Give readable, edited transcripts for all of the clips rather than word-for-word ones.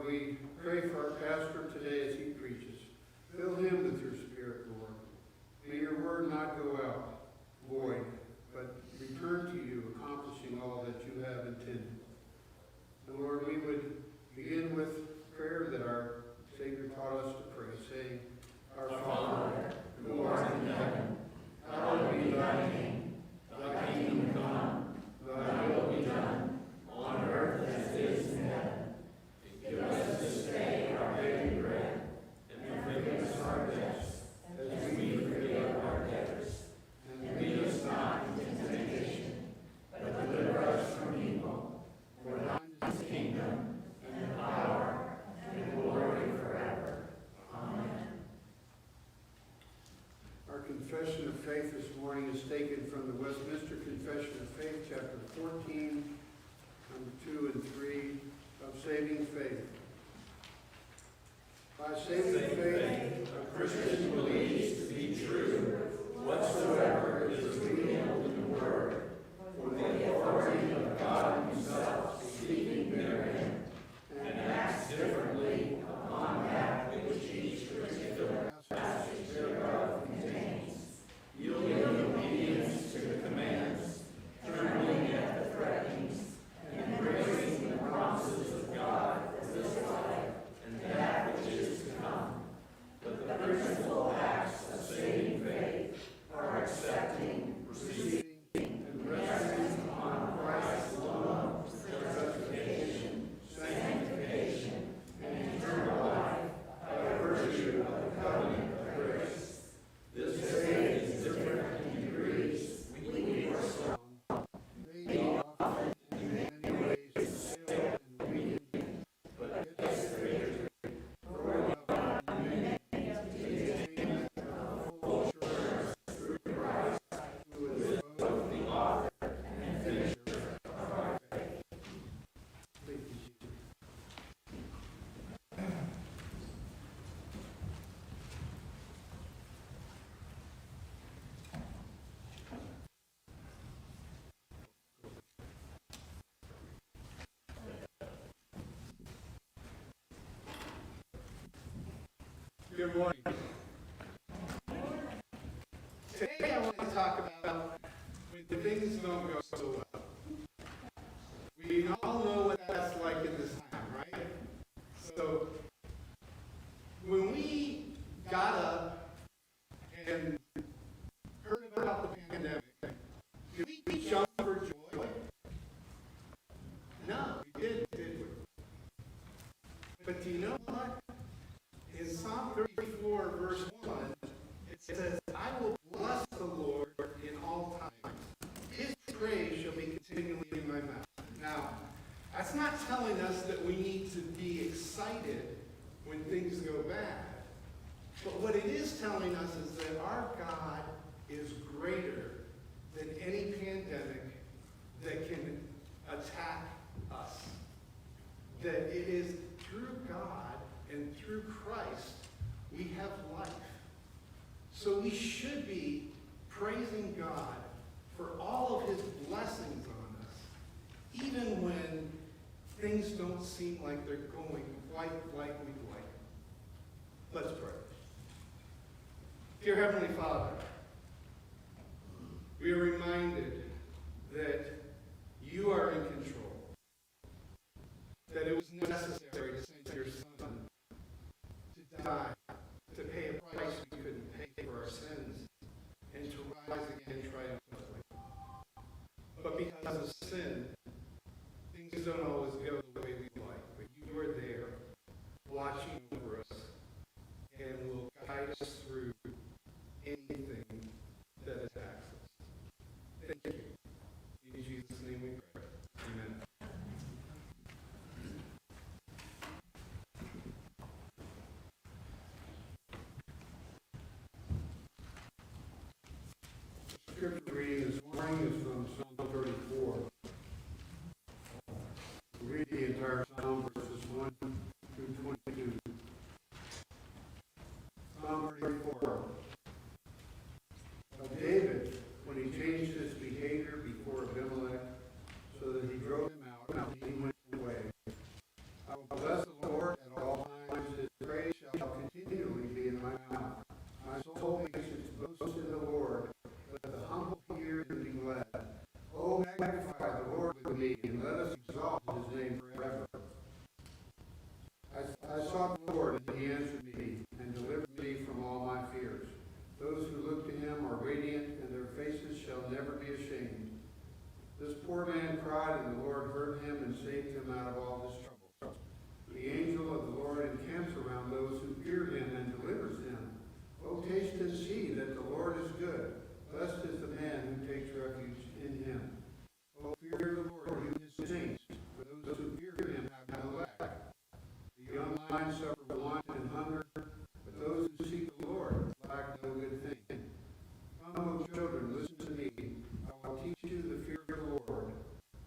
Lord, we pray for our pastor today as he preaches. Fill him with your Spirit, Lord. May your word not go out void, but return to you, accomplishing all that you have intended. And Lord, we would begin with prayer that our Savior taught us to pray, saying, Our Father, who art in heaven, hallowed be thy name. Thy kingdom come, thy will be done, on earth as it is in heaven. Give us this day our daily bread, and forgive us our debts, as we forgive our debtors. And lead us not into temptation, but deliver us from evil. For thine is the kingdom, and the power, and the glory forever. Amen. Our confession of faith this morning is taken from the Westminster Confession of Faith, chapter 14, number 2 and 3, of saving faith. By saving faith, a Christian believes to be true whatsoever is revealed in the Word, for the authority of God himself speaking therein, and acts differently upon that which each particular passage thereof contains, yielding obedience to the commands, trembling at the threatenings, and embracing the promises of God for this life and that which is to come. But the principal acts of saving faith are accepting, receiving, and resting upon Christ alone for justification, sanctification, and eternal life by virtue of the covenant of grace. This faith is different in degrees, weak or strong, may be often in many ways fail and weakened, but gets greater, growing up in many, to the attainment of full assurance through Christ, who is both the author and finisher of our faith. Thank you, Jesus. Good morning. Today I want to talk about when things don't go so well. We all know what that's like in this time, right? So when we got up and heard about the pandemic, did we jump for joy? No, we did we? But do you know what? In Psalm 34, verse 1, it says, I will bless the Lord in all times. His praise shall be continually in my mouth. Now, that's not telling us that we need to be excited when things go bad. But what it is telling us is that our God is greater than any pandemic that can attack us. That it is through God and through Christ we have life. So we should be praising God for all of his blessings on us, even when things don't seem like they're going quite like we'd like. Let's pray. Dear Heavenly Father, we are reminded that you are in control, that it was necessary to send your Son to die, to pay a price we couldn't pay for our sins, and to rise again triumphantly. But because of sin, things don't always go the way we like. But you are there, watching over us, and will guide us through anything that attacks us. Thank you. In Jesus' name we pray. Amen. blind suffer want and hunger, but those who seek the Lord lack no good thing. Come, O children, listen to me. I will teach you the fear of the Lord.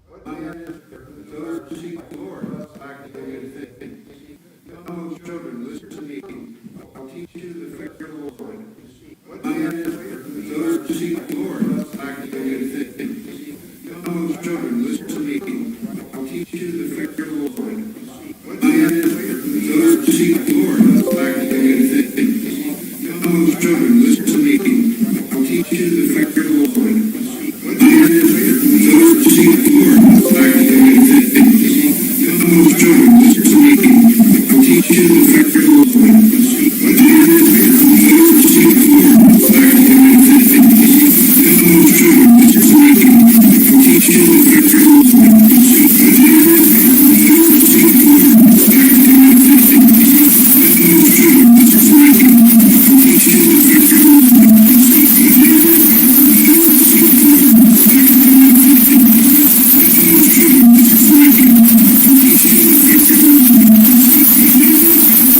What man is there that those who seek the Lord lack no good thing? Come, O children, listen to me. I will teach you the fear of the Lord. What man is there that those who seek the Lord lack no good thing? Come, O children, listen to me. I will teach you the fear of the Lord. What man is there that those who seek the Lord lack no good thing? Come, O children, listen to me. I will teach you the fear of the Lord. What man is there that those who seek the Lord lack no good thing? Come, O children, listen to me. I will teach you the fear of the Lord. What man is there that those who seek the Lord lack no good thing? Come, O children, listen to me. I will teach you the fear of the Lord. What man is there that those who seek the Lord lack no good thing? Come, O children, listen to me. I will teach you the fear of the Lord.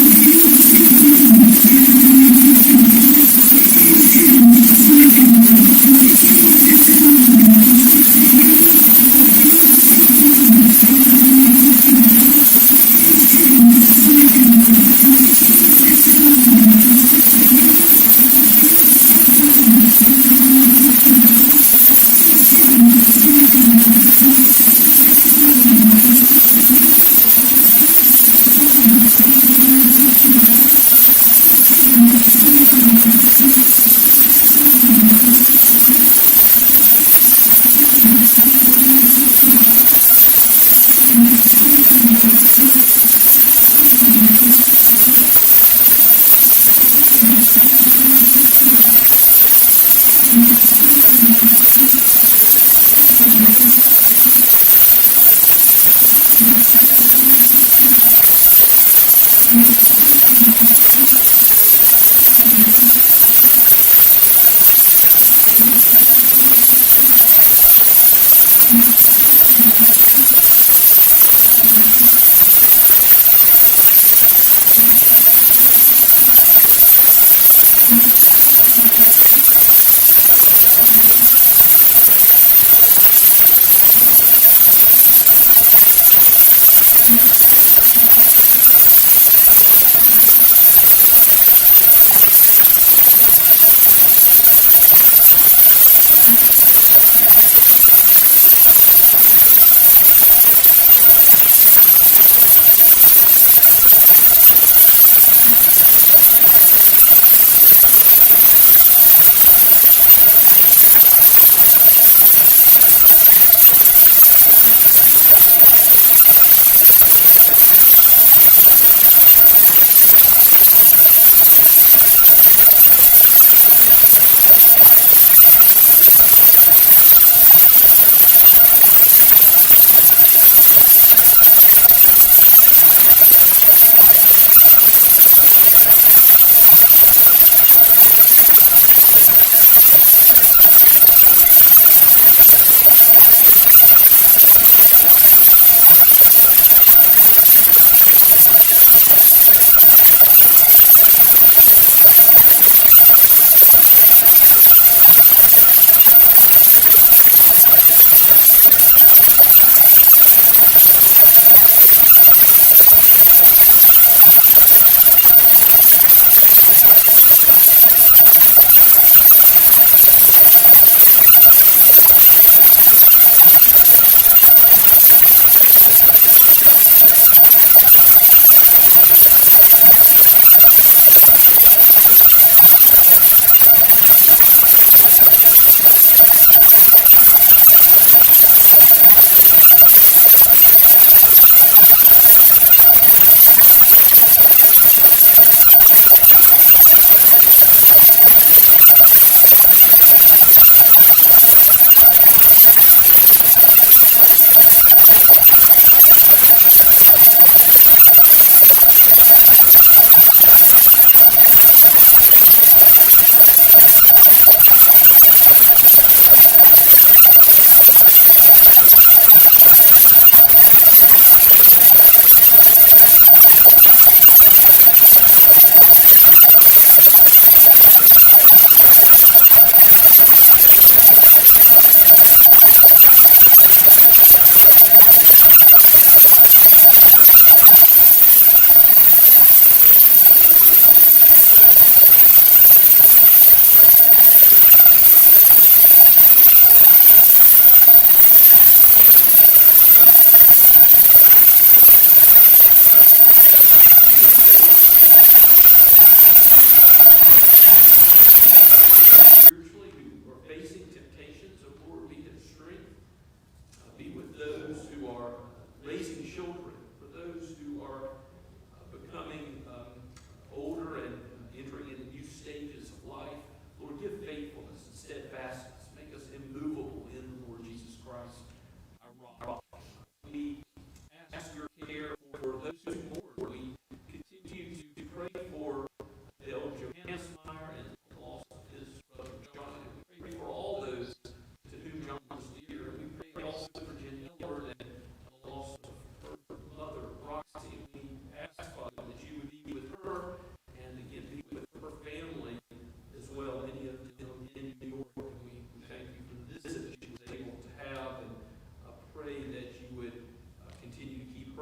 Thank you.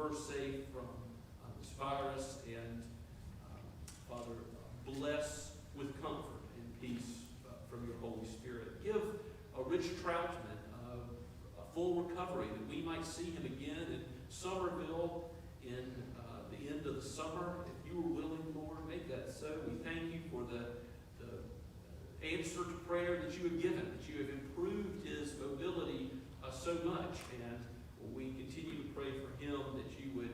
her safe from this virus, and Father, bless with comfort and peace from your Holy Spirit. Give Rich Troutman a full recovery, that we might see him again in Somerville in the end of the summer. If you are willing, Lord, make that so. We thank you for the answer to prayer that you have given, that you have improved his mobility so much, and we continue to pray for him that you would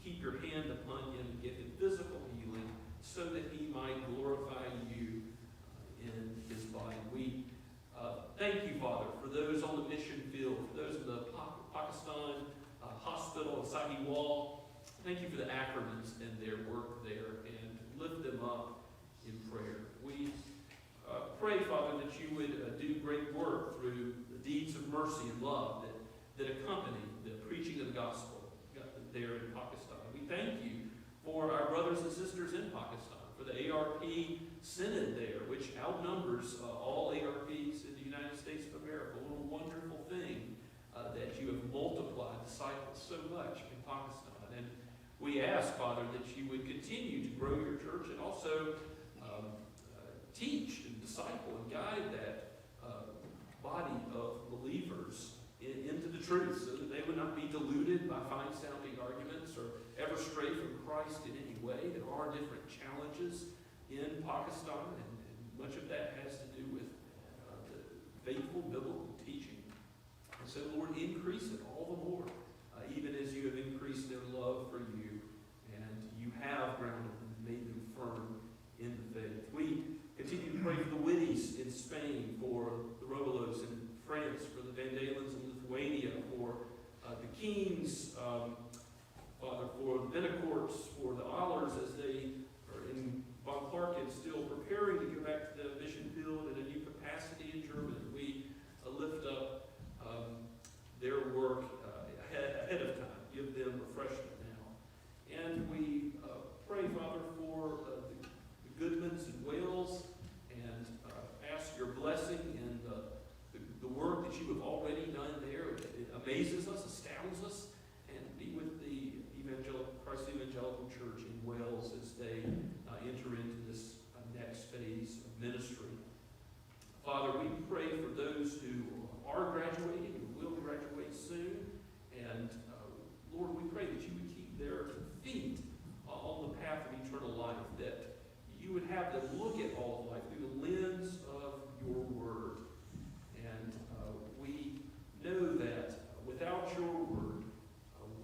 keep your hand upon him and give him physical healing so that he might glorify you in his body. We thank you, Father, for those on the mission field, for those in the Pakistan hospital, Sahi Wall. Thank you for the Ackermans and their work there, and lift them up in prayer. We pray, Father, that you would do great work through the deeds of mercy and love that accompany the preaching of the gospel there in Pakistan. We thank you for our brothers and sisters in Pakistan, for the ARP Synod there, which outnumbers all ARPs in the United States of America. What a wonderful thing that you have multiplied disciples so much in Pakistan. And we ask, Father, that you would continue to grow your church and also teach and disciple and guide that body of believers into the truth, so that they would not be deluded by fine-sounding arguments or ever stray from Christ in any way. There are different challenges in Pakistan, and much of that has to do with the faithful biblical teaching. And so, Lord, increase it all the more, even as you have increased their love for you, and you have grounded them and made them firm in the faith. We continue to pray for the Whitties in Spain, for the Robolos in France, for the Van Dalens in Lithuania, for the Keens, Father, for the Benecourts, for the Allers as they are in Von Clarken still preparing to go back to the mission field in a new capacity in Germany. We lift up their work ahead of time. Give them refreshment now. And we pray, Father, for the Goodmans in Wales, and ask your blessing in the work that you have already done there. It amazes us, astounds us, and be with the Christ Evangelical Church in Wales as they enter into this next phase of ministry. Father, we pray for those who are graduating and will graduate soon, and Lord, we pray that you would keep their feet on the path of eternal life, that you would have them look at all of life through the lens of your word. And we know that without your word,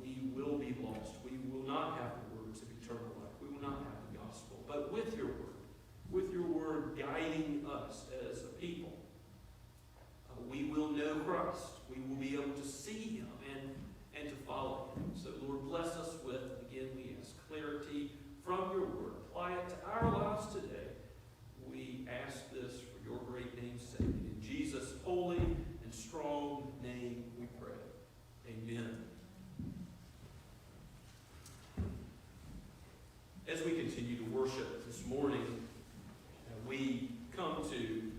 we will be lost. We will not have the words of eternal life. We will not have the gospel. But with your word guiding us as a people, we will know Christ. We will be able to see him and to follow him. So, Lord, bless us with, again, we ask clarity from your word. Apply it to our lives today. We ask this for your great name's sake. In Jesus' holy and strong name we pray. Amen. As we continue to worship this morning, we come to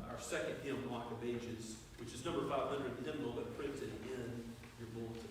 our second hymn, Rock of Ages, which is number 500, the hymnal, but printed in your bulletin.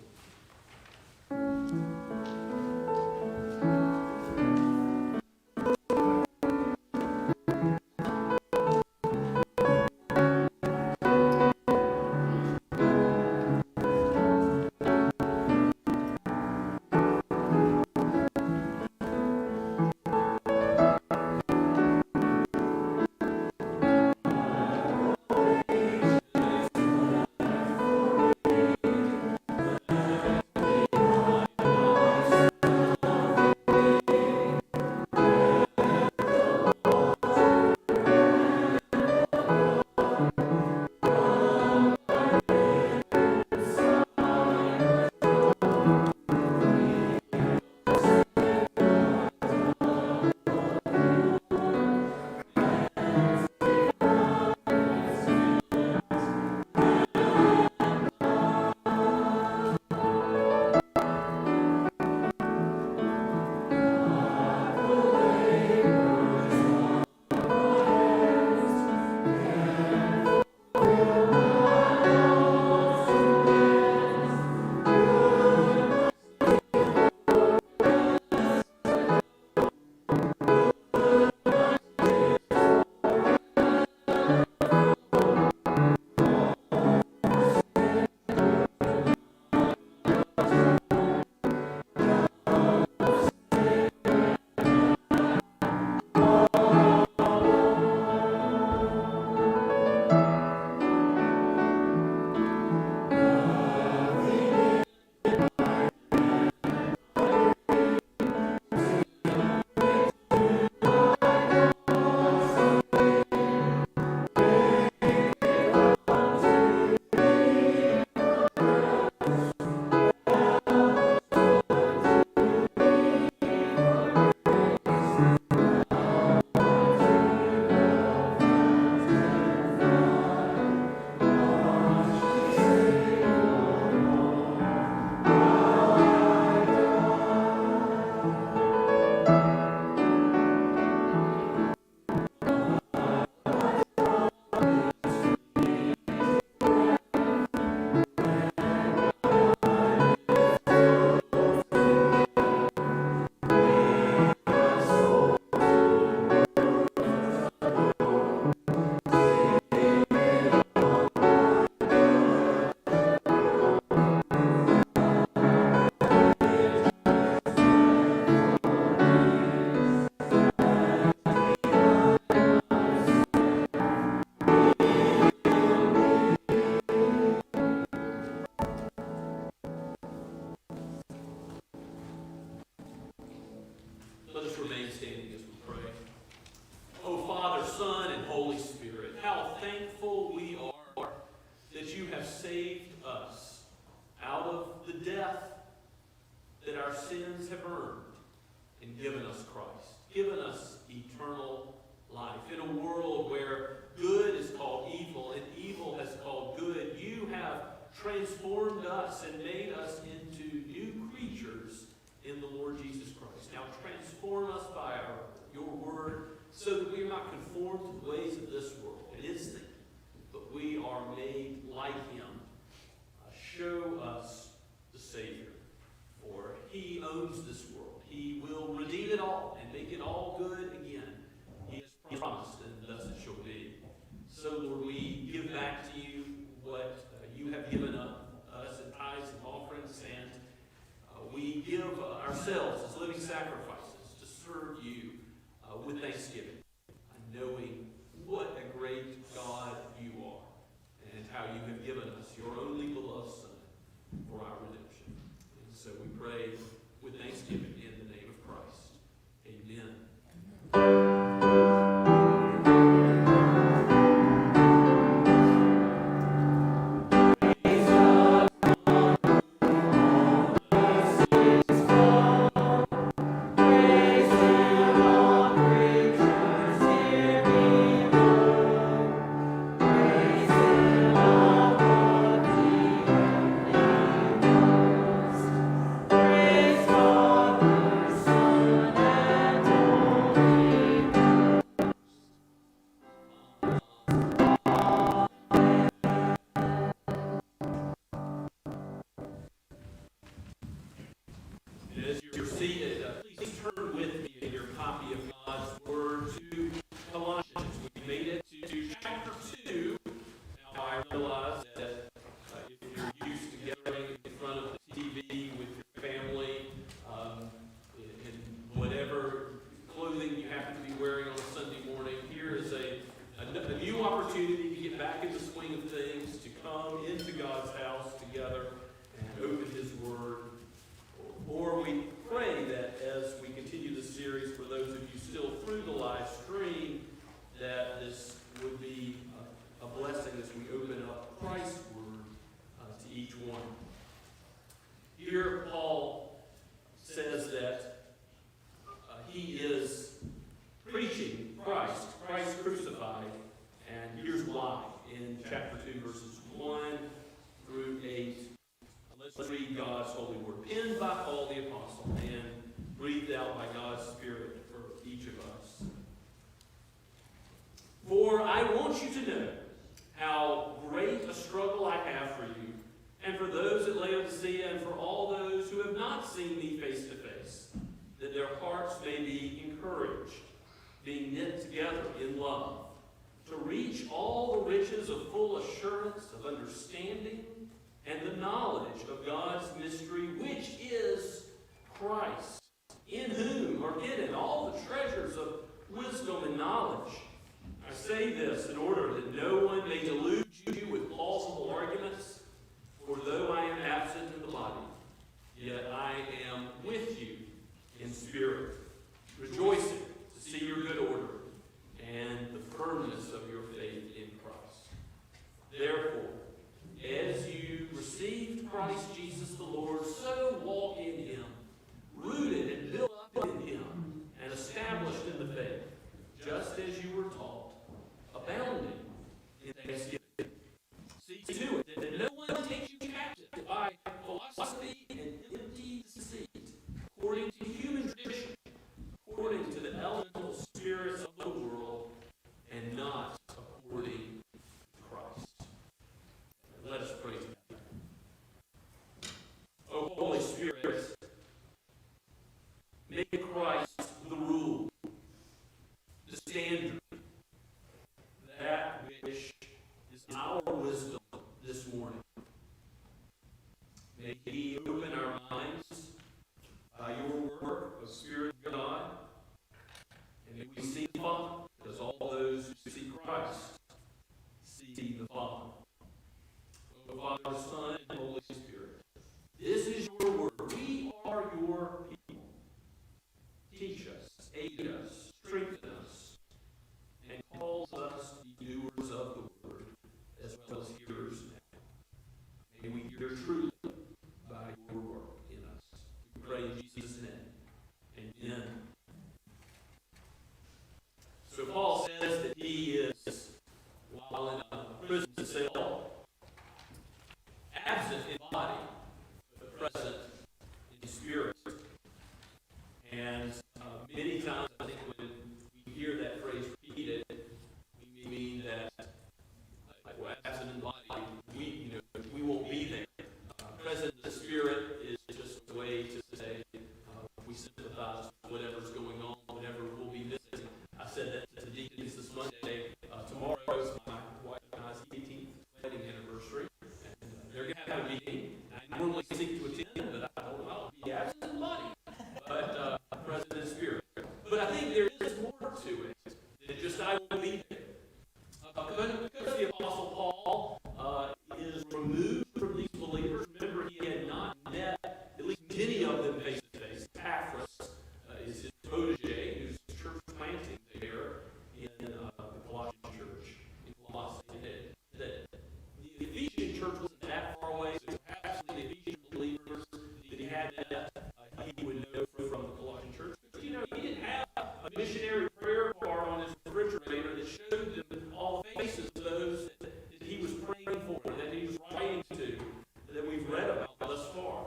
Let us remain standing as we pray. Oh, Father, Son, and Holy Spirit, how thankful we are that you have saved us out of the death that our sins have earned and given us Christ, given us eternal life. In a world where good is called evil and evil has called good, you have transformed us and made us into new creatures in the Lord Jesus Christ. Now transform us by your word so that we are not conformed to the ways of this world and its thinking, but we are made like him. Show us the Savior, for he owns this world. He will redeem it all and make it all good again. He has promised, and thus it shall be. So, Lord, we give back to you what you have given us in tithes and offerings, and we give ourselves as living sacrifices to serve you with thanksgiving, knowing what a great God you are, and how you have given us your only beloved Son for our redemption. And so we pray with thanksgiving in the name of Christ. Amen. As you're seated, please turn with me in your copy of God's Word to Colossians. We made it to chapter 2. Now I realize that if you're used to gathering in front of the TV with your family, in whatever clothing you happen to be wearing on a Sunday morning, here is a new opportunity to get back in the swing of things, to come into God's house together and open His Word. Or we pray that as we continue the series, for those of you still through the live stream, that this would be a blessing as we open up Christ's Word to each one. Here Paul says that he is preaching Christ crucified, and here's why in chapter 2, verses 1 through 8. Let's read God's holy word, penned by Paul the Apostle and breathed out by God's Spirit for each of us. For I want you to know how great a struggle I have for you, and for those at Laodicea, and for all those who have not seen me face to face, that their hearts may be encouraged, being knit together in love, to reach all the riches of full assurance of understanding and the knowledge of God's mystery, which is Christ, in whom are hidden all the treasures of wisdom and knowledge. I say this in order that no one may delude you with plausible arguments, for though I am absent in the body, yet I am with you in spirit, rejoicing to see your good order and the firmness of your faith in Christ. Therefore, as you received Christ Jesus the Lord, so walk in him, rooted and built up in him, and established in the faith, just as you were taught, abounding in thanksgiving. See to it that no one takes you captive by philosophy and empty deceit, according to human tradition, according to the elemental spirits of the world, and not according to Christ. Let us pray together. O Holy Spirit, make Christ the rule, the standard, that which is our wisdom this morning. May he open our minds by your work of Spirit of God, and may we see the Father, as all those who see Christ see the Father. O Father, Son, and Holy Spirit, this is your word. We are your people. aid us, strengthen us, and calls us to be doers of the word, as well as hearers now. May we hear truly by your work in us. We pray in Jesus' name. Amen. So Paul says that he is, while in a prison cell, absent in body, but present in spirit. And many times, I think when we hear that phrase repeated, we mean that we're absent in body, we won't be there. Present in the spirit is just a way to say we sympathize with whatever's going on, whatever we'll be missing. I said that to the deacons this Monday. Tomorrow is my wife and I's 18th wedding anniversary. And they're going to have a meeting. I normally seek to attend, but I don't know, I'll be absent in body. But present in spirit. But I think there is more to it than just I will be there. Because the Apostle Paul is removed from these believers. Remember, he had not met at least many of them face to face. Epaphras is his protege, who's church planting there in the Colossian church in Colossae. That the Ephesian church wasn't that far away, so perhaps the Ephesian believers that he had met, he would know from the Colossian church. But he didn't have a missionary prayer card on his refrigerator that showed them all the faces of those that he was praying for, that he was writing to, that we've read about thus far.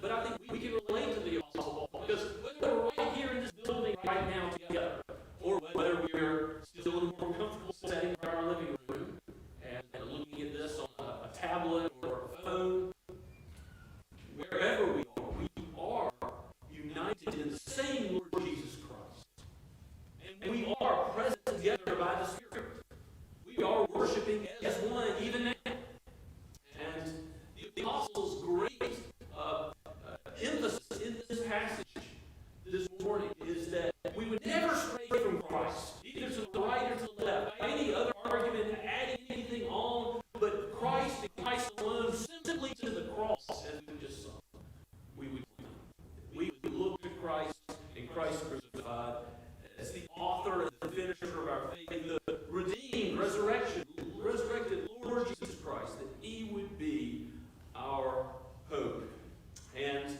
But I think we can relate to the Apostle Paul, because whether we're right here in this building right now together, or whether we're still in a more comfortable setting in our living room and looking at this on a tablet or a phone, wherever we are united in the same Lord Jesus Christ. And we are present together by the Spirit. We are worshiping as one even now. And the Apostle's great emphasis in this passage this morning is that we would never stray from Christ, either to the right or to the left, by any other argument, adding anything on, but Christ and Christ alone, simply to the cross, as we just saw. We would look to Christ and Christ crucified as the author and the finisher of our faith, the redeemed, resurrected Lord Jesus Christ, that he would be our hope. And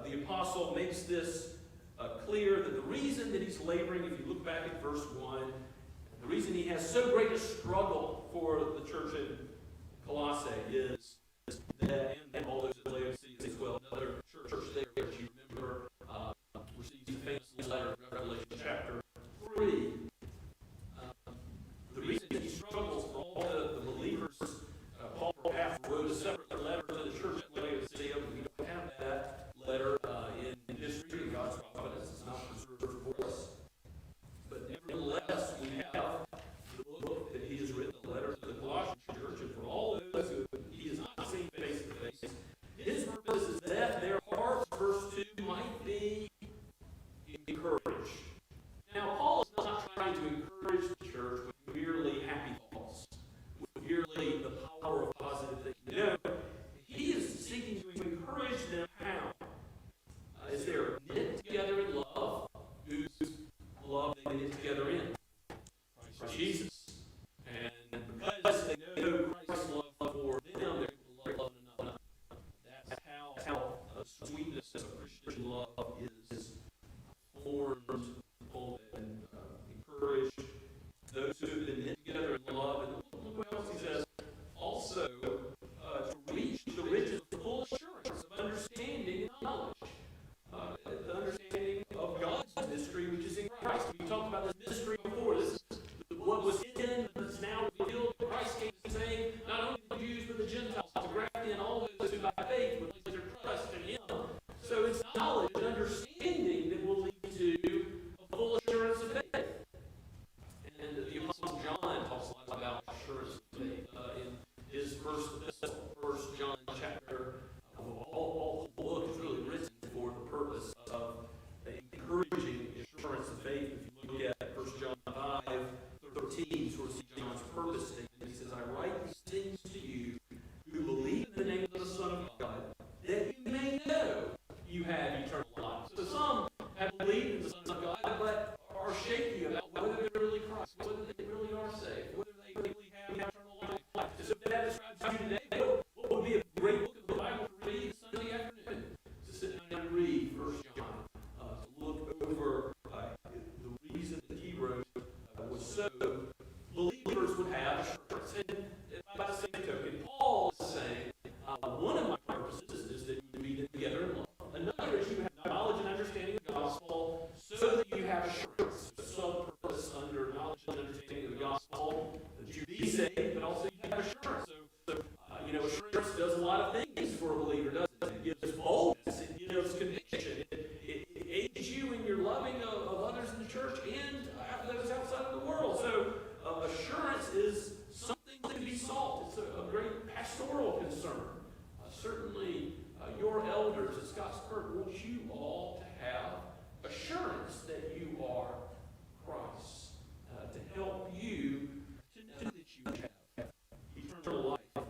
the apostle makes this clear that the reason that he's laboring, if you look back at verse 1, the reason he has so great a struggle for the church in Colossae is that, and all those at Laodicea as well, another church there that you remember receives the famous letter of Revelation chapter 3. The reason he struggles for all the believers, Paul perhaps wrote a separate letter to the church at Laodicea, but we don't have that letter in history, in God's providence. It's not preserved for us. But nevertheless, we have the book that he has written, the letter to the Colossian church, and for all those who he has not seen face to face, his purpose is that their hearts, verse 2, might be encouraged. Now, Paul is not trying to encourage the church with merely happy thoughts, with merely the power of positive thinking. No, he is seeking to encourage them how? As they're knit together in love, whose love they knit together in? Christ Jesus. And because they know Christ's love for them, they're able to love one another. That's how the sweetness of Christian love is formed and encouraged. Those who have been knit together in love. And look what else he says. Also, to reach the riches of full assurance of understanding and knowledge. The understanding of God's mystery, which is in Christ. We talked about this mystery before. This is what was hidden, that's now revealed. Christ came to save not only the Jews but the Gentiles, to graft in all those who by faith would place their trust in him. So it's knowledge and understanding that will lead to a full assurance of faith. And the Apostle John talks a lot about assurance of faith in his first epistle, 1 John chapter. All the book is really written for the purpose of encouraging assurance of faith. If you look at 1 John 5:13, you sort of see John's purpose statement. He says, I write these things to you who believe in the name of the Son of God, that you may know you have eternal life. So some have believed in the Son of God, but shaky about whether they're really Christ, whether they really are saved, whether they really have eternal life. So if that describes you today, what would be a great book of the Bible to read Sunday afternoon? To sit down and read 1 John, to look over the reason that he wrote was so believers would have assurance. And by the same token, Paul is saying, one of my purposes is that you be together in love. Another is you have knowledge and understanding of the gospel so that you have assurance. Some purpose under knowledge and understanding of the gospel that you be saved, but also you have assurance. So assurance does a lot of things for a believer, doesn't it? It gives boldness, it gives conviction, it aids you in your loving of others in the church and those outside of the world. So assurance is something to be sought. It's a great pastoral concern. Certainly, your elders at Scots Kirk want you all to have assurance that you are Christ, to help you to know that you have eternal life.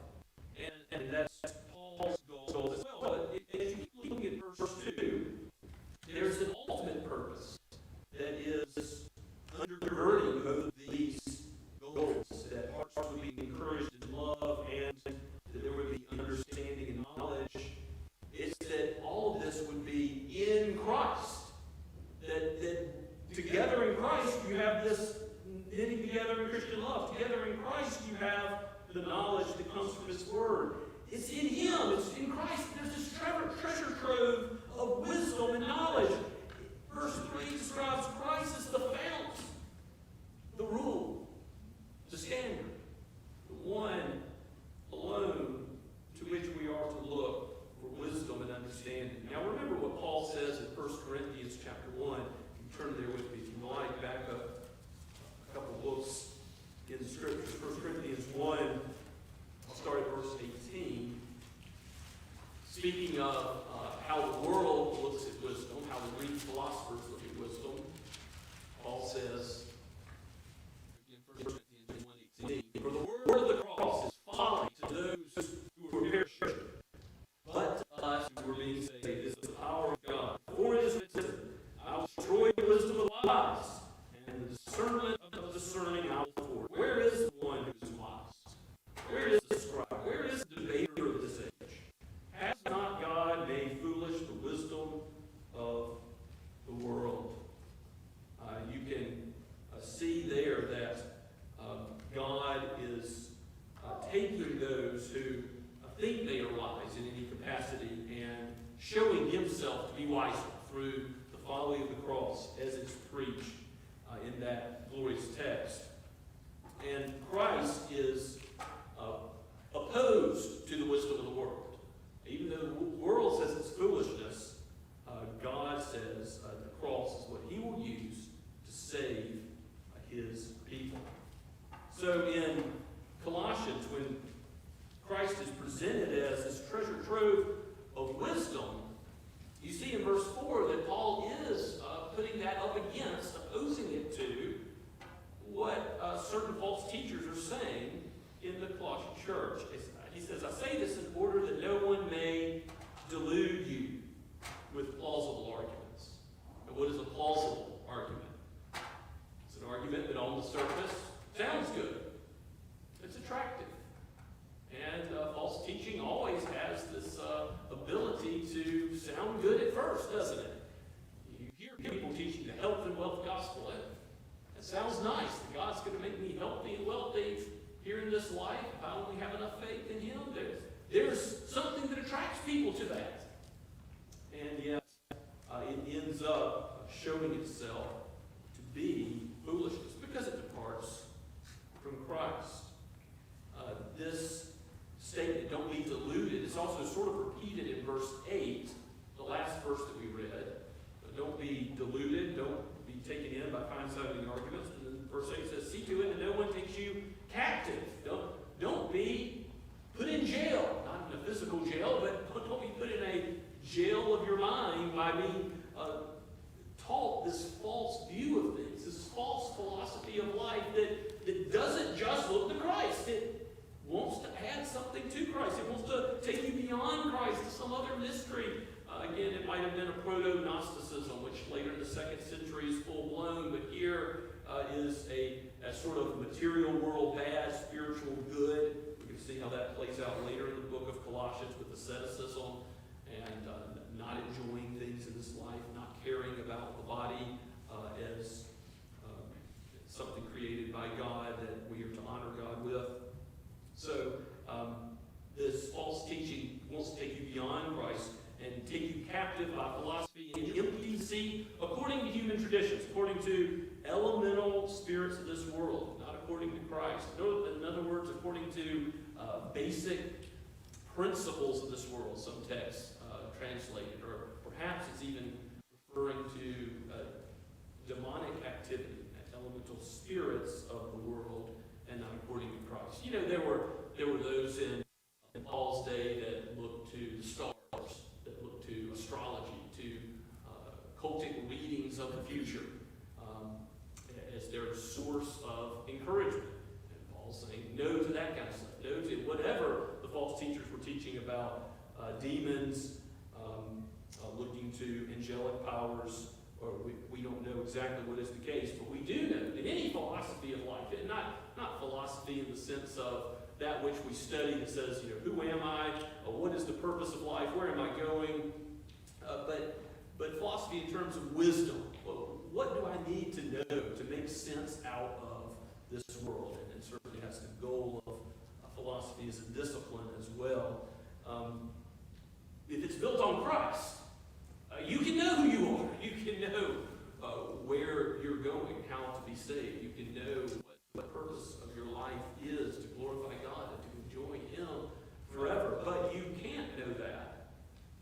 And that's Paul's goal as well. But as you keep looking at verse 2, there's an ultimate purpose that is undergirding both of these goals, that hearts would be encouraged in love and that there would be understanding and knowledge. It's that all of this would be in Christ. That together in Christ you have this knitting together in Christian love. Together in Christ you have the knowledge that comes from His Word. It's in Him. It's in Christ. There's this treasure trove of wisdom and knowledge. Verse 3 describes Christ as the fount, the rule, the standard, the one alone to which we are to look for wisdom and understanding. Now remember what Paul says in 1 Corinthians chapter 1. You turn there with me if you like, back up a couple books in the Scriptures. 1 Corinthians 1, I'll start at verse 18. Speaking of how the world looks at wisdom, how the Greek philosophers look at wisdom, Paul says, again, 1 Corinthians 1:18, for the word of the cross is folly to those who are perishing, but to us who are being saved is the power of God. For it is written, I will destroy the wisdom of the wise, and the discernment of the discerning I will thwart. Where is the one who is wise? Where is the scribe? Where is the debater of this age? Has not God made foolish the wisdom of the world? You can see there that God is taking those who think they are wise in any capacity and showing Himself to be wiser through the folly of the cross as it's preached in that glorious text. And Christ is opposed to the wisdom of the world. Even though the world says it's foolishness, God says the cross is what He will use to save His people. So in Colossians, when Christ is presented as this treasure trove of wisdom, you see in verse 4 that Paul is putting that up against, opposing it to what certain false teachers are saying in the Colossian church. He says, I say this in order that no one may delude you with plausible arguments. And what is a plausible argument? It's an argument that on the surface sounds good. It's attractive. And false teaching always has this ability to sound good at first, doesn't it? You hear people teaching the health and wealth gospel. It sounds nice. That God's going to make me healthy and wealthy here in this life if I only have enough faith in Him. There's something that attracts people to that. And yet, it ends up showing itself to be foolishness because it departs from Christ. This statement, don't be deluded, is also sort of repeated in verse 8, the last verse that we read. But don't be deluded, don't be taken in by fine-sounding arguments. And then verse 8 says, see to it that no one takes you captive. Don't be put in jail, not in a physical jail, but don't be put in a jail of your mind by being taught this false view of things, this false philosophy of life that doesn't just look to Christ. It wants to add something to Christ. It wants to take you beyond Christ to some other mystery. Again, it might have been a proto-Gnosticism, which later in the 2nd century is full-blown, but here is a sort of material world bad, spiritual good. We can see how that plays out later in the book of Colossians with asceticism and not enjoying things in this life, not caring about the body as something created by God that we are to honor God with. So this false teaching wants to take you beyond Christ and take you captive by philosophy and empty deceit according to human traditions, according to elemental spirits of this world, not according to Christ. In other words, according to basic principles of this world, some texts translated, or perhaps it's even referring to demonic activity, elemental spirits of the world, and not according to Christ. You know, there were those in Paul's day that looked to the stars, that looked to astrology, to cultic readings of the future as their source of encouragement. And Paul's saying no to that kind of stuff. No to whatever the false teachers were teaching about demons, looking to angelic powers, or we don't know exactly what is the case, but we do know that any philosophy of life, and not philosophy in the sense of that which we study that says, you know, who am I? What is the purpose of life? Where am I going? But philosophy in terms of wisdom. What do I need to know to make sense out of this world? And it certainly has the goal of philosophy as a discipline as well. If it's built on Christ, you can know who you are. You can know where you're going, how to be saved. You can know what the purpose of your life is, to glorify God and to enjoy Him forever. But you can't know that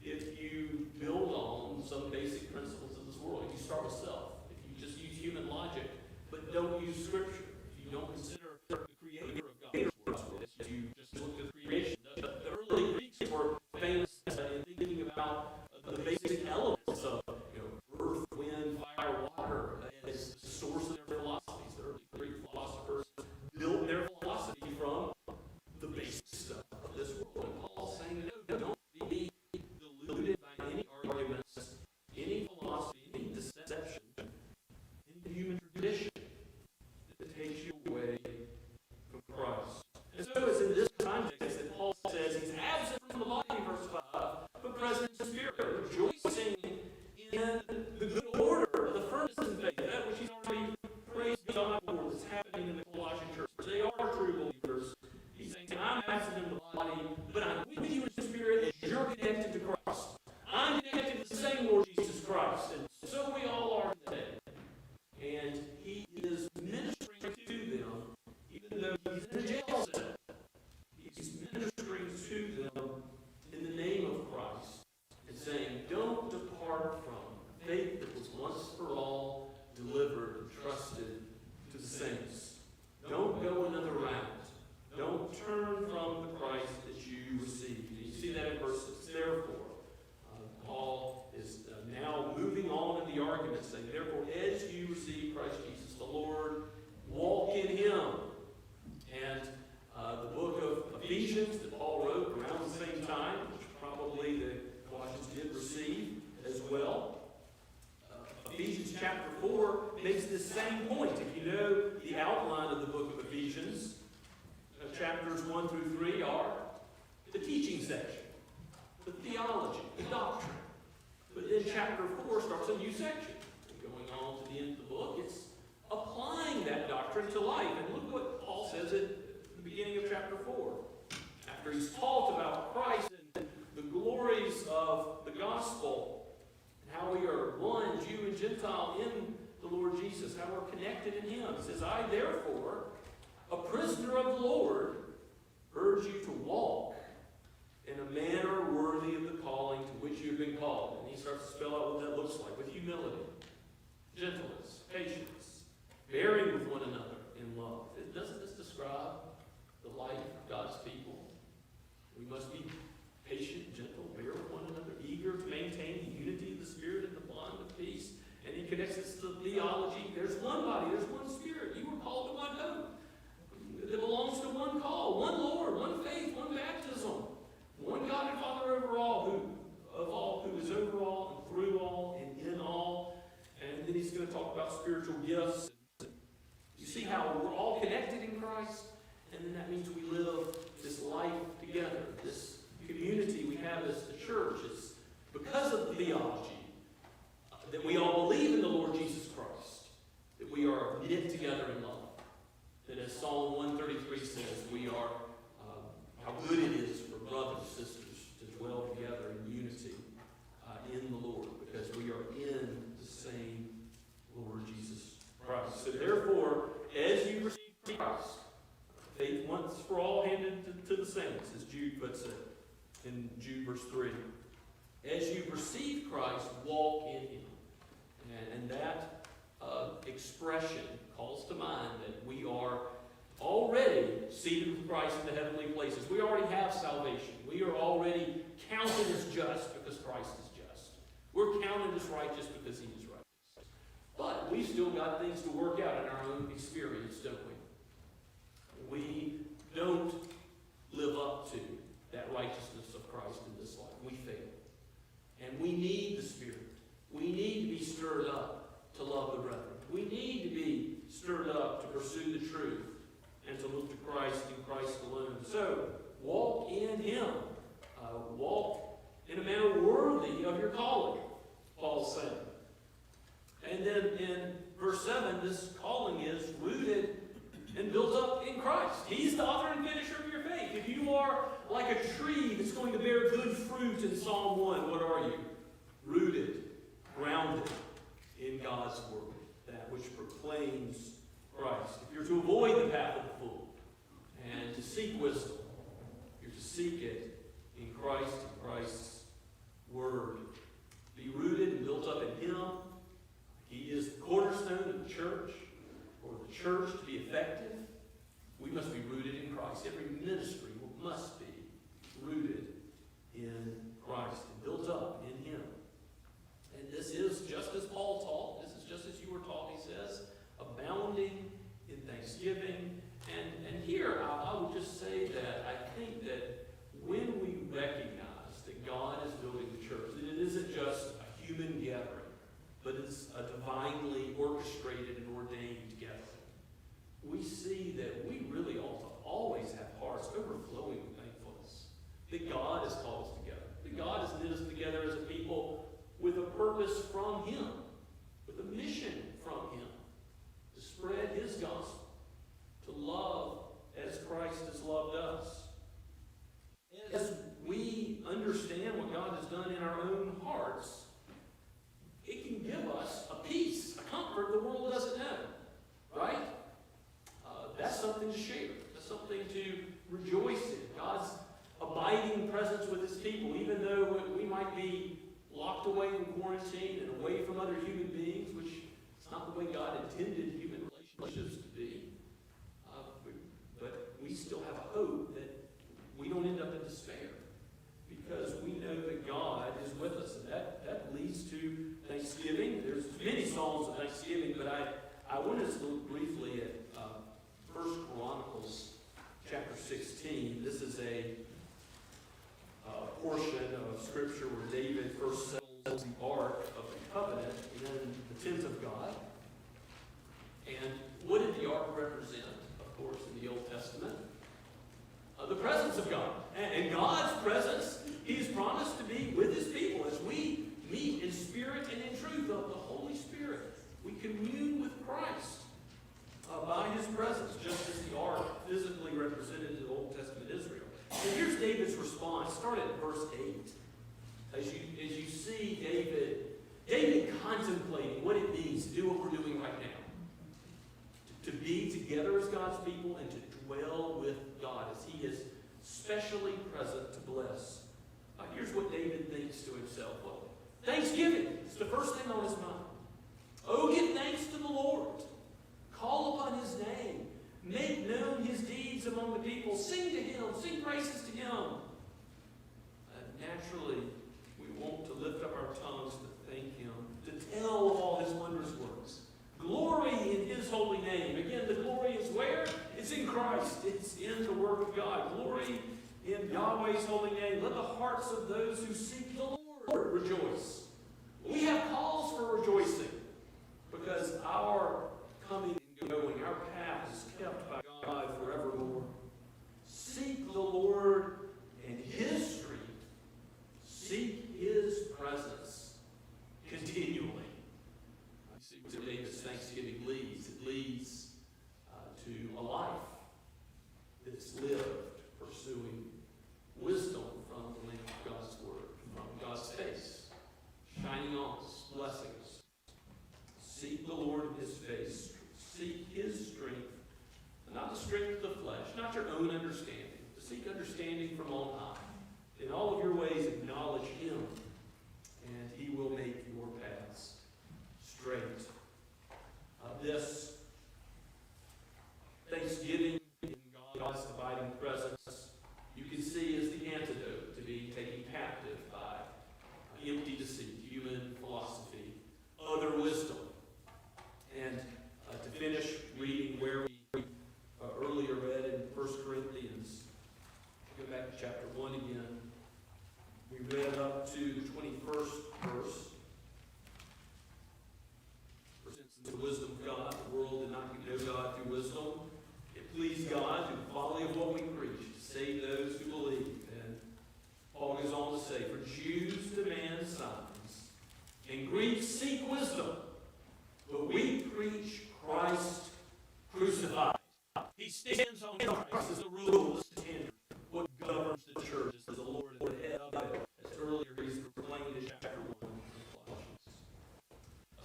if you build on some basic principles of this world. If you start with self, if you just use human logic, but don't use Scripture, if you don't consider the Creator of God's world, if you just look at creation. The early Greeks were famous in thinking about the basic elements of earth, wind, fire, water as the source of their philosophies. The early Greek philosophers built their philosophy from the basic stuff of this world. And Paul's saying, no, don't be deluded by any arguments, any philosophy, any deception, any human tradition that takes you away from Christ. And so it's in this context that Paul says he's absent from the body, verse 5, but present in spirit, rejoicing in the good order of the firmness in faith, that which he's already praised God for, that's happening in the Colossian church. They are true believers. He's saying, I'm absent in the body, but I'm with you in the spirit as you're connected to Christ. I'm connected to the same Lord Jesus Christ, and so we all are today. And he is ministering to them, even though he's in a jail cell. He's ministering to them in the name of Christ and saying, don't depart from faith that was once for all delivered and trusted to the saints. Don't go another route. Don't turn from the Christ that you received. You see that in verse 6. Therefore, Paul is now moving on in the argument, saying, therefore, as you receive Christ Jesus the Lord, walk in Him. And the book of Ephesians that Paul wrote around the same time, which probably the Colossians did receive as well. Ephesians chapter 4 makes this same point. If you know the outline of the book of Ephesians, chapters 1 through 3 are the teaching section, the theology, the doctrine. But then chapter 4 starts a new section. And going on to the end of the book, it's applying that doctrine to life. And look what Paul says at the beginning of chapter 4. After he's talked about Christ and the glories of the gospel, and how we are one, Jew and Gentile, in the Lord Jesus, how we're connected in Him. He says, I therefore, a prisoner of the Lord, urge you to walk in a manner worthy of the calling to which you have been called. And he starts to spell out what that looks like, with humility, gentleness, patience, bearing with one another in love. Doesn't this describe the life of God's people? We must be patient, gentle, bear with one another, eager to maintain the unity of the Spirit and the bond of peace. And he connects this to theology. There's one body, there's one Spirit. You were called to one hope that belongs to one call, one Lord, one faith, one baptism, one God and Father of all, who is over all and through all and in all. And then he's going to talk about spiritual gifts. You see how we're all connected in Christ, and then that means we live this life together, this community we have as the church. It's because of the theology that we all believe in the Lord Jesus Christ, that we are knit together in love. That as Psalm 133 says, we are, how good it is for brothers and sisters to dwell together in unity in the Lord, because we are in the same Lord Jesus Christ. So therefore, as you receive Christ, faith once for all handed to the saints, as Jude puts it in Jude verse 3. As you receive Christ, walk in Him. And that expression calls to mind that we are already seated with Christ in the heavenly places. We already have salvation. We are already counted as just because Christ is just. We're counted as righteous because He is righteous. But we've still got things to work out in our own experience, don't we? We don't live up to that righteousness of Christ in this life. We fail. And we need the Spirit. We need to be stirred up to love the brethren. We need to be stirred up to pursue the truth and to look to Christ and Christ alone. So, walk in Him. Walk in a manner worthy of your calling, Paul's saying. And then in verse 7, this calling is rooted and built up in Christ. He's the author and finisher of your faith. If you are like a tree that's going to bear good fruit in Psalm 1, what are you? Rooted, grounded in God's Word, that which proclaims Christ. If you're to avoid the path of the fool and to seek wisdom, you're to seek it in Christ and Christ's Word. Be rooted and built up in Him. He is the cornerstone of the church. For the church to be effective, we must be rooted in Christ. Every ministry must be rooted in Christ and built up in Him. And this is just as Paul taught. This is just as you were taught, he says, abounding in thanksgiving. And here, I would just say that I think that when we recognize that God is building the church, that it isn't just a human gathering, but it's a divinely orchestrated and ordained gathering, we see that we really ought to always have hearts overflowing with thankfulness. That God has called us together. That God has knit us together as a people with a purpose from Him, with a mission from Him, to spread His gospel, to love as Christ has loved us. As we understand what God has done in our own hearts, it can give us a peace, a comfort the world doesn't know, right? That's something to share. That's something to rejoice in. God's abiding presence with His people, even though we might be locked away in quarantine and away from other human beings, which is not the way God intended human relationships to be. But we still have a hope that we don't end up in despair, because we know that God is with us. And that leads to thanksgiving. There's many psalms of thanksgiving, but I want us to look briefly at 1 Chronicles chapter 16. This is a portion of Scripture where David first settles the Ark of the Covenant in the tent of God. And what did the Ark represent, of course, in the Old Testament? The presence of God. And God's presence, He's promised to be with His people as we meet in spirit and in truth of the Holy Spirit. We commune with Christ by His presence, just as the Ark physically represented the Old Testament Israel. And here's David's response. Start at verse 8. As you see David contemplating what it means to do what we're doing right now. To be together as God's people and to dwell with God as He is specially present to bless. Here's what David thinks to himself. Well, thanksgiving is the first thing on his mind. Oh, give thanks to the Lord. Call upon His name. Make known His deeds among the people. Sing to Him. Sing praises to Him. Naturally, we want to lift up our tongues to thank Him, to tell of all His wondrous works. Glory in His holy name. Again, the glory is where? It's in Christ. It's in the work of God. Glory in Yahweh's holy name. Let the hearts of those who seek the Lord rejoice. We have cause for rejoicing, because see where David's thanksgiving leads. It leads to a life that's lived pursuing wisdom from the lamp of God's word, from God's face, shining on us, blessing us. Seek the Lord in his face. Seek his strength, not the strength of the flesh, not your own understanding. Seek understanding from on high. In all of your ways, acknowledge him, and he will make your paths straight. This Thanksgiving in God's abiding presence, you can see is the antidote to being taken captive by empty deceit, human philosophy, other wisdom. And to finish reading where we earlier read in 1 Corinthians, go back to chapter 1 again. We read up to the 21st verse. For since the wisdom of God, the world did not know God through wisdom. It pleased God through the folly of what we preach to save those who believe. And Paul goes on to say, for Jews demand signs, and Greeks seek wisdom. But we preach Christ crucified. He stands on Christ as the rule, the standard. What governs the church is the Lord and the head of it. As earlier he's proclaimed in chapter 1 of Colossians.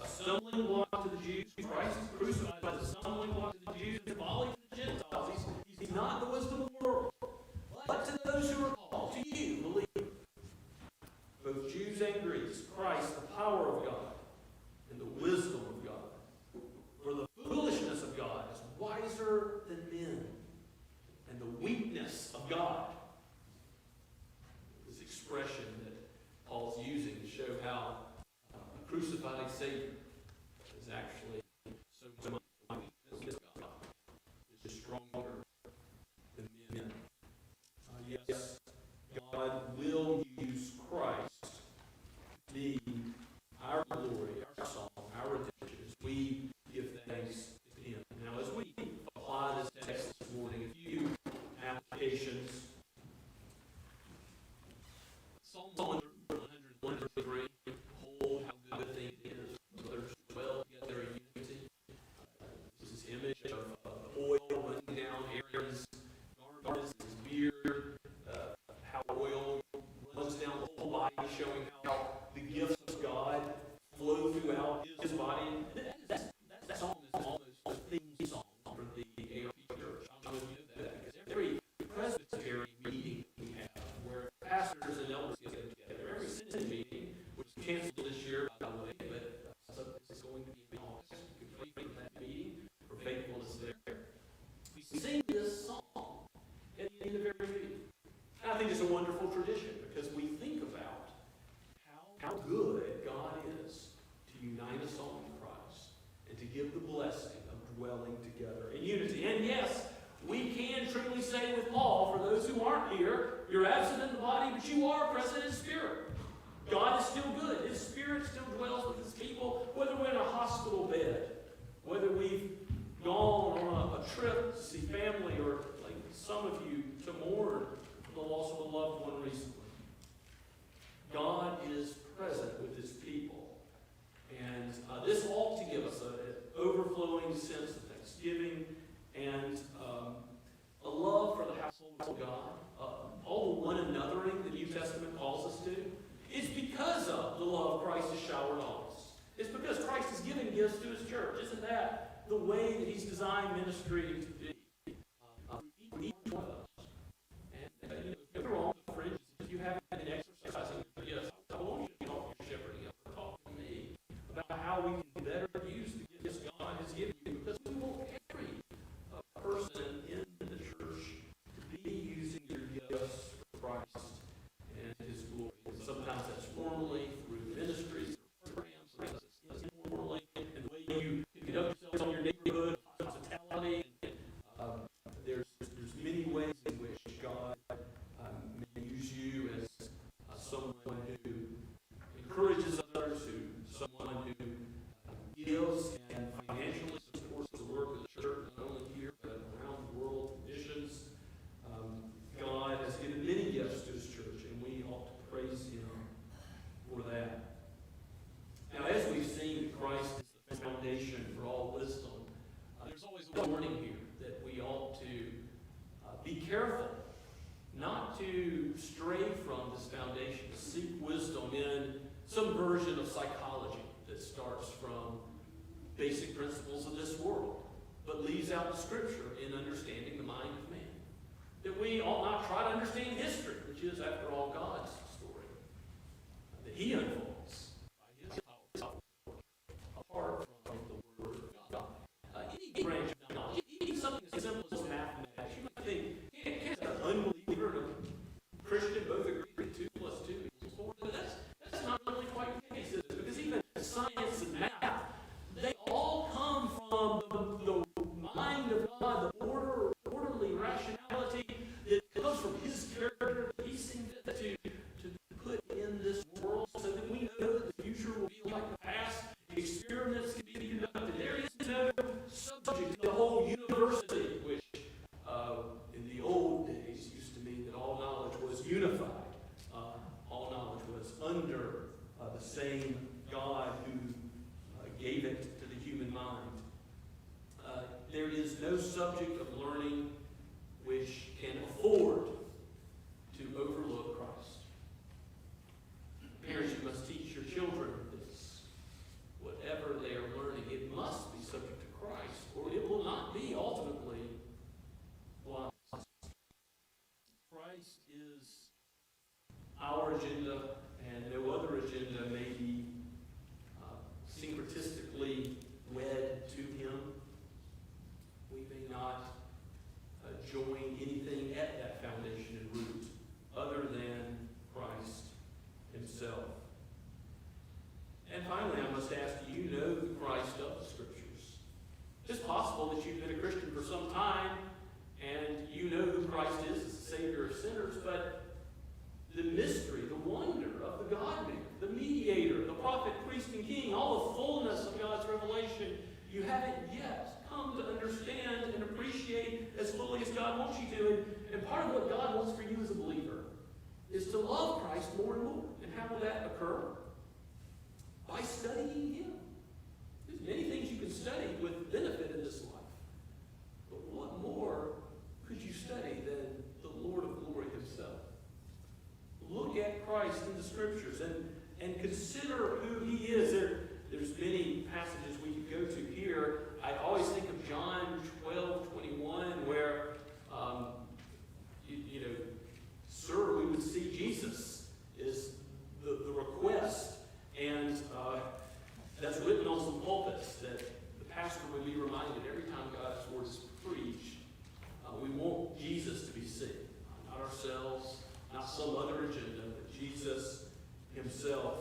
A stumbling block to the Jews, Christ is crucified as a stumbling block to the Jews and folly to the Gentiles. He's not the wisdom of the world, but to those who are called, to you, believers, both Jews and Greeks, Christ, the power of God, and the wisdom of God. For the foolishness of God is wiser than men, and the weakness of God. This expression that Paul's using to show how a crucified Savior is actually so much the weakness of God is stronger than men. Yes, God will use Christ to be our glory, our song, our redemption, as we give thanks to him. Now, as we apply this text this morning, a few applications. Psalm 103, behold how good a thing it is for brothers to dwell together in unity. This is image of oil running down Aaron's garments, his beard, how oil runs down the whole body, showing how the gifts of God flow throughout his body. That song is almost a theme song for the ARP church. I don't know if you know that, because every Presbyterian meeting we have, where pastors and elders get together, every Synod meeting, which was canceled this year, by the way, but this is going to be in August. You can pray for that meeting, for faithfulness there. We sing this song at the end of every meeting. And I think it's a wonderful tradition, because we think about how good God is to unite us all in Christ and to give the blessing of dwelling together in unity. And yes, we can truly say with Paul, for those who aren't here, you're absent in the body, but you are present in spirit. God is still good. His Spirit still dwells with his people, whether we're in a hospital bed, whether we've gone on a trip to see family, or like some of you, to mourn the loss of a loved one recently. God is present with his people. And this ought to give us an overflowing sense of thanksgiving and a love for the household of God. All the one anothering the New Testament calls us to is because of the love Christ has showered on us. It's because Christ is giving gifts to his church. Isn't that the way that he's designed ministry to be? Each one of us. And if you're on the fringes, if you haven't been exercising your gifts, I want you to talk to your shepherding up, talk to me about how we can better use the gifts God has given you, because we want every person in the church to be using their gifts for Christ and his glory. And sometimes that's formally through ministries or programs, sometimes it's informally in the way you conduct yourselves in your neighborhood, hospitality, and foundation for all wisdom. There's always a warning here that we ought to be careful not to stray from this foundation, to seek wisdom in some version of psychology that starts from basic principles of this world, but leaves out the Scripture in understanding the mind of man. That we ought not try to understand history, which is, after all, God's story, that He unfolds by His power, apart from the Word of God. Any branch of knowledge, even something as simple as mathematics, you might think, can an unbeliever and a Christian both agree that 2 plus 2 equals 4? But that's not really quite the case, is it? Because even science and math, they all come from the mind of God, the orderly rationality that comes from His character that He seemed to put in this world, so that we know that the future will be like the past. Experiments can be conducted. There is no subject. The whole university, which in the old days used to mean that all knowledge was unified. All knowledge was under the same God who gave it to the human mind. There is no subject of learning which can afford to overlook Christ. Parents, you must teach your children this. Whatever they are learning, it must be subject to Christ, or it will not be ultimately wise. Christ is our agenda, and no other agenda may be syncretistically wed to Him. We may not join anything at that foundation and root other than Christ Himself. And finally, I must ask, do you know the Christ of the Scriptures? It's possible that you've been a Christian for some time, and you know who Christ is as the Savior of sinners, but the mystery, the wonder of the God-man, the mediator, the prophet, priest, and king, all the fullness of God's revelation, you haven't yet come to understand and appreciate as fully as God wants you to. And part of what God wants for you as a believer is to love Christ more and more. And how will that occur? By studying Him. There's many things you can study with benefit in this life. But what more could you study than the Lord of glory Himself? Look at Christ in the Scriptures and consider who He is. There's many passages we could go to here. I always think of John 12:21, where, sir, we would see Jesus is the request. And that's written on some pulpits that the pastor would be reminded every time God's word is preached. We want Jesus to be seen, not ourselves, not some other agenda, but Jesus Himself.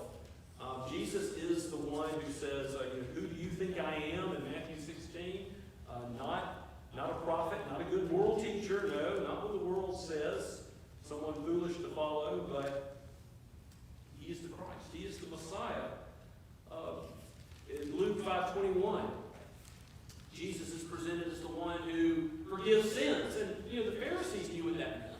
Jesus is the one who says, who do you think I am in Matthew 16? Not a prophet, not a good moral teacher, no, not what the world says, someone foolish to follow, but He is the Christ. He is the Messiah. In Luke 5:21, Jesus is presented as the one who forgives sins. And, the Pharisees knew what that meant.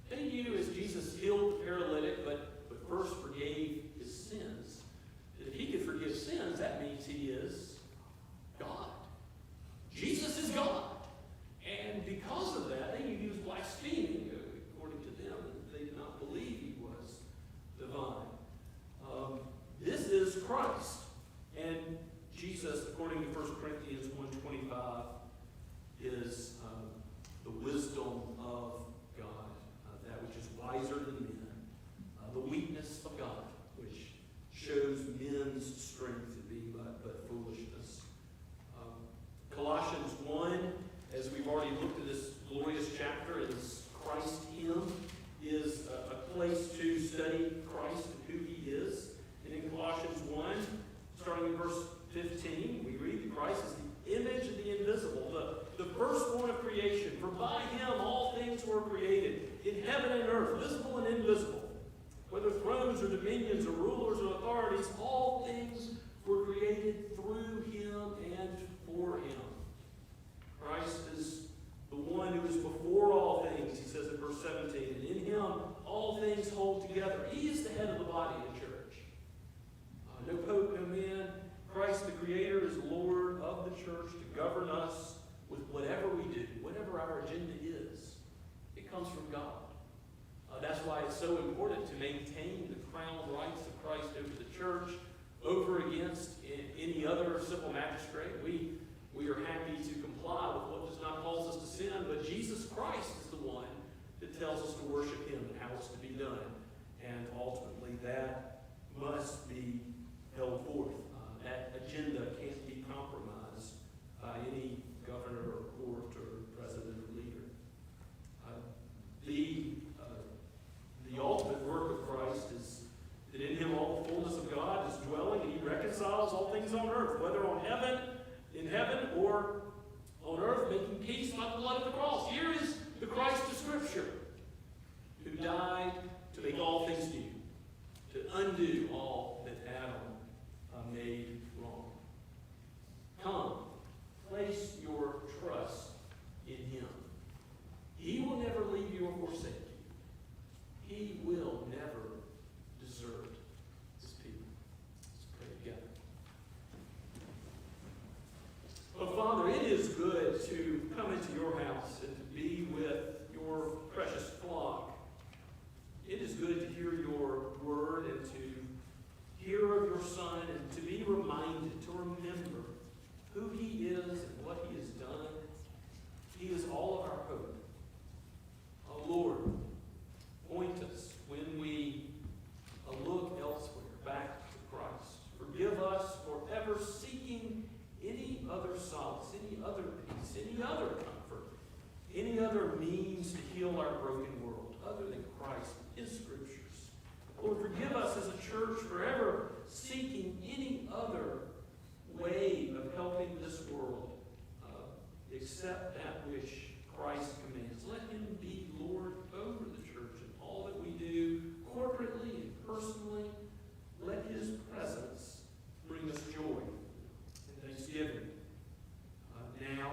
They knew as Jesus healed the paralytic, but first forgave his sins, that if He could forgive sins, that means He is God. Jesus is God. And because of that, they knew He was blaspheming, according to them. They did not believe He was divine. This is Christ. And Jesus, according to 1 Corinthians 1:25, is the wisdom of God, that which is wiser than men, the weakness of God, which shows men's strength to be but foolishness. Colossians 1, as we've already looked at this glorious chapter, is Christ Him, is a place to study Christ and who He is. And in Colossians 1, starting in verse 15, we read that Christ is the image of the invisible, the firstborn of creation. For by Him all things were created, in heaven and earth, visible and invisible. Whether thrones or dominions or rulers or authorities, all things govern us with whatever we do, whatever our agenda is. It comes from God. That's why it's so important to maintain the crown rights of Christ over the church, over against any other civil magistrate. We are happy to comply with what does not cause us to sin, but Jesus Christ is the one that tells us to worship him and how it's to be done. And ultimately that must be held forth. That agenda can't be compromised by any governor or court or president or leader. The ultimate work of Christ is that in him all the fullness of God is dwelling, and he reconciles all things on earth, whether in heaven or on earth, making peace by the blood of the cross. Here is the Christ of Scripture, who died to make all things new, to undo all that Adam made wrong. Come, place your trust in him. He will never leave you or forsake you. He will never desert his people. Let's pray together. Oh, Father, it is good to come into your house and to be with your precious flock. It is good to hear your word and to hear of your Son and to be reminded, to remember who he is and what he has done. He is all of our hope. Oh, Lord, point us when we look elsewhere, back to Christ. Forgive us for ever seeking any other solace, any other peace, any other comfort, any other means to heal our broken world other than Christ, his scriptures. Lord, forgive us as a church for ever seeking any other way of helping this world except that which Christ commands. Let him be Lord over the church and all that we do, corporately and personally. Let his presence bring us joy and thanksgiving now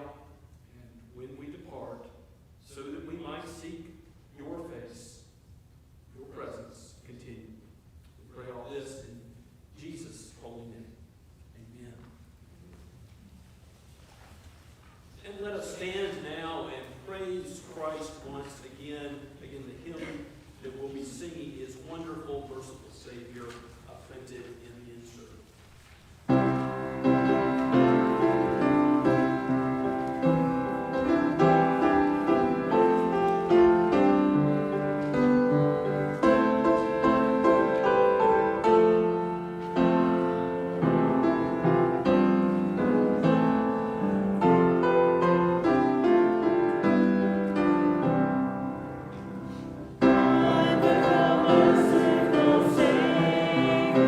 and when we depart, so that we might seek your face, your presence continue. We pray all this in Jesus' holy name. Amen. And let us stand now and praise Christ once again. Again, the hymn that we'll be singing is Wonderful, Merciful Savior, printed in the insert. Merciful Savior,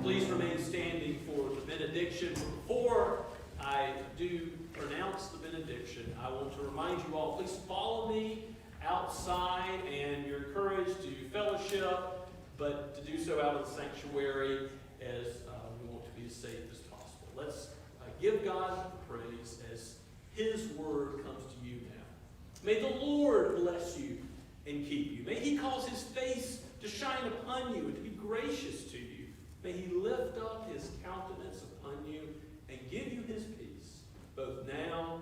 Please remain standing for the benediction. Before I do pronounce the benediction, I want to remind you all, please follow me outside, and you're encouraged to fellowship, but to do so out of the sanctuary, as we want to be as safe as possible. Let's give God praise as His word comes to you now. May the Lord bless you and keep you. May He cause His face to shine upon you and to be gracious to you. May He lift up His countenance upon you and give you His peace, both now